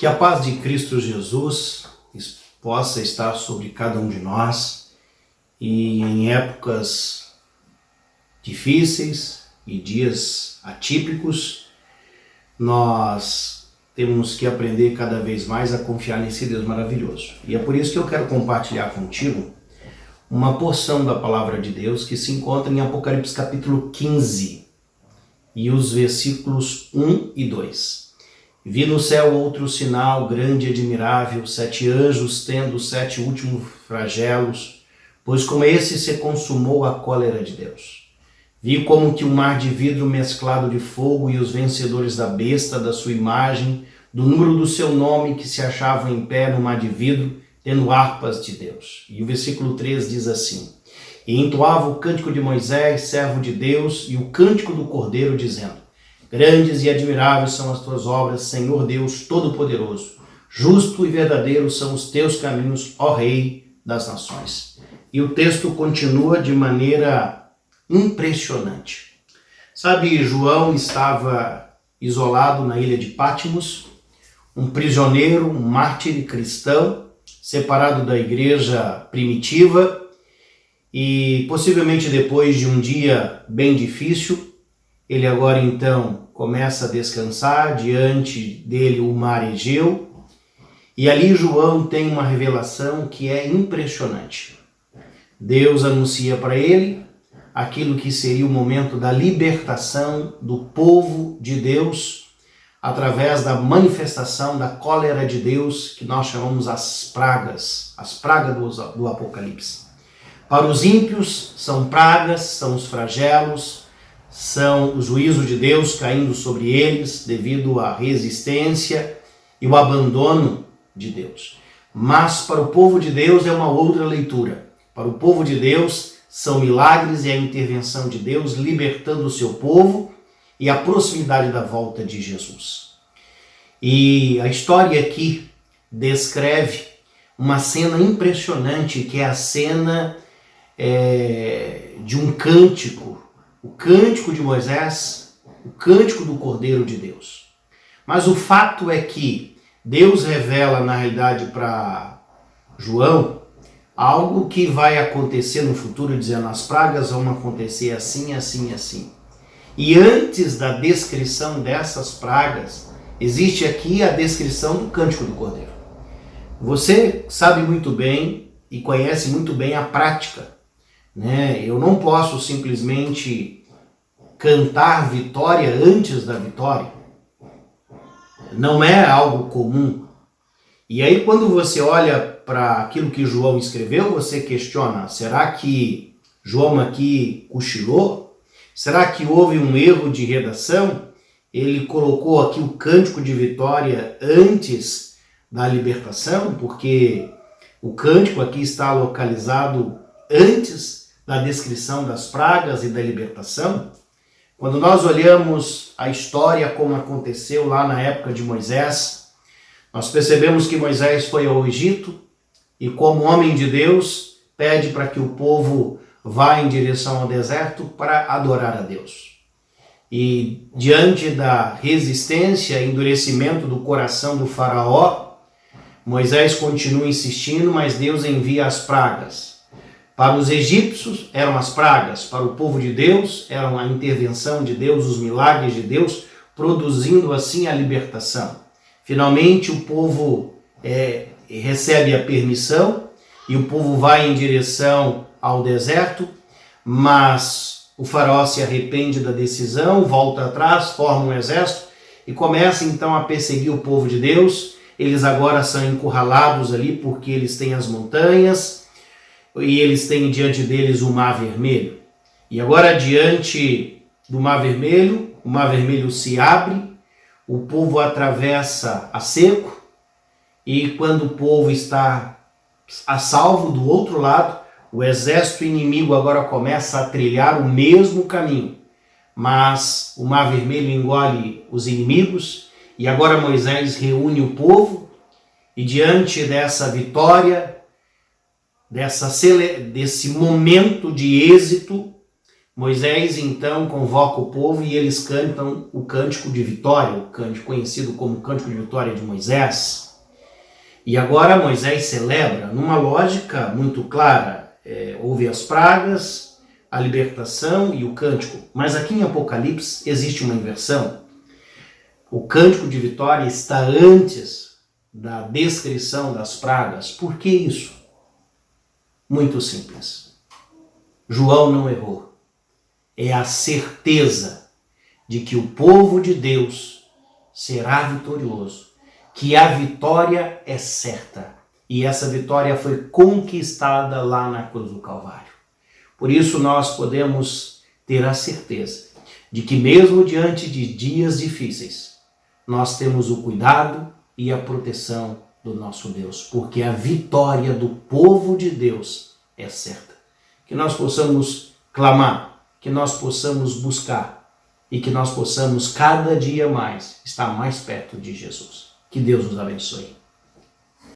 Que a paz de Cristo Jesus possa estar sobre cada um de nós e em épocas difíceis e dias atípicos, nós temos que aprender cada vez mais a confiar nesse Deus maravilhoso. E é por isso que eu quero compartilhar contigo uma porção da palavra de Deus que se encontra em Apocalipse capítulo 15 e os versículos 1 e 2. Vi no céu outro sinal grande e admirável, 7 anjos tendo os 7 últimos flagelos, pois com esse se consumou a cólera de Deus. Vi como que um mar de vidro mesclado de fogo e os vencedores da besta, da sua imagem, do número do seu nome, que se achavam em pé no mar de vidro, tendo harpas de Deus. E o versículo 3 diz assim: E entoava o cântico de Moisés, servo de Deus, e o cântico do Cordeiro, dizendo: Grandes e admiráveis são as tuas obras, Senhor Deus Todo-Poderoso. Justo e verdadeiro são os teus caminhos, ó Rei das Nações. E o texto continua de maneira impressionante. Sabe, João estava isolado na ilha de Patmos, um prisioneiro, um mártir cristão, separado da igreja primitiva, e possivelmente depois de um dia bem difícil, ele agora então começa a descansar, diante dele o mar Egeu, e ali João tem uma revelação que é impressionante. Deus anuncia para ele aquilo que seria o momento da libertação do povo de Deus através da manifestação da cólera de Deus, que nós chamamos as pragas do Apocalipse. Para os ímpios são pragas, são os flagelos, são o juízo de Deus caindo sobre eles devido à resistência e o abandono de Deus. Mas para o povo de Deus é uma outra leitura. Para o povo de Deus são milagres e a intervenção de Deus libertando o seu povo e a proximidade da volta de Jesus. E a história aqui descreve uma cena impressionante, que é a cena de um cântico, o cântico de Moisés, o cântico do Cordeiro de Deus. Mas o fato é que Deus revela na realidade para João algo que vai acontecer no futuro, dizendo: as pragas vão acontecer assim, assim, assim. E antes da descrição dessas pragas, existe aqui a descrição do cântico do Cordeiro. Você sabe muito bem e conhece muito bem a prática, né? Eu não posso simplesmente cantar vitória antes da vitória. Não é algo comum. E aí, quando você olha para aquilo que João escreveu, você questiona: será que João aqui cochilou? Será que houve um erro de redação? Ele colocou aqui o cântico de vitória antes da libertação, porque o cântico aqui está localizado antes da descrição das pragas e da libertação. Quando nós olhamos a história como aconteceu lá na época de Moisés, nós percebemos que Moisés foi ao Egito e, como homem de Deus, pede para que o povo vá em direção ao deserto para adorar a Deus. E diante da resistência e endurecimento do coração do faraó, Moisés continua insistindo, mas Deus envia as pragas. Para os egípcios eram as pragas, para o povo de Deus eram a intervenção de Deus, os milagres de Deus, produzindo assim a libertação. Finalmente o povo recebe a permissão e o povo vai em direção ao deserto, mas o faraó se arrepende da decisão, volta atrás, forma um exército e começa então a perseguir o povo de Deus. Eles agora são encurralados ali porque eles têm as montanhas e eles têm diante deles o Mar Vermelho. E agora, diante do Mar Vermelho, o Mar Vermelho se abre, o povo atravessa a seco, e quando o povo está a salvo do outro lado, o exército inimigo agora começa a trilhar o mesmo caminho. Mas o Mar Vermelho engole os inimigos, e agora Moisés reúne o povo, e diante dessa vitória, desse momento de êxito, Moisés então convoca o povo e eles cantam o cântico de vitória, o cântico conhecido como cântico de vitória de Moisés. E agora Moisés celebra numa lógica muito clara. Houve as pragas, a libertação e o cântico. Mas aqui em Apocalipse existe uma inversão. O cântico de vitória está antes da descrição das pragas. Por que isso? Muito simples. João não errou. É a certeza de que o povo de Deus será vitorioso, que a vitória é certa. E essa vitória foi conquistada lá na cruz do Calvário. Por isso nós podemos ter a certeza de que mesmo diante de dias difíceis, nós temos o cuidado e a proteção do nosso Deus, porque a vitória do povo de Deus é certa. Que nós possamos clamar, que nós possamos buscar e que nós possamos cada dia mais estar mais perto de Jesus. Que Deus nos abençoe.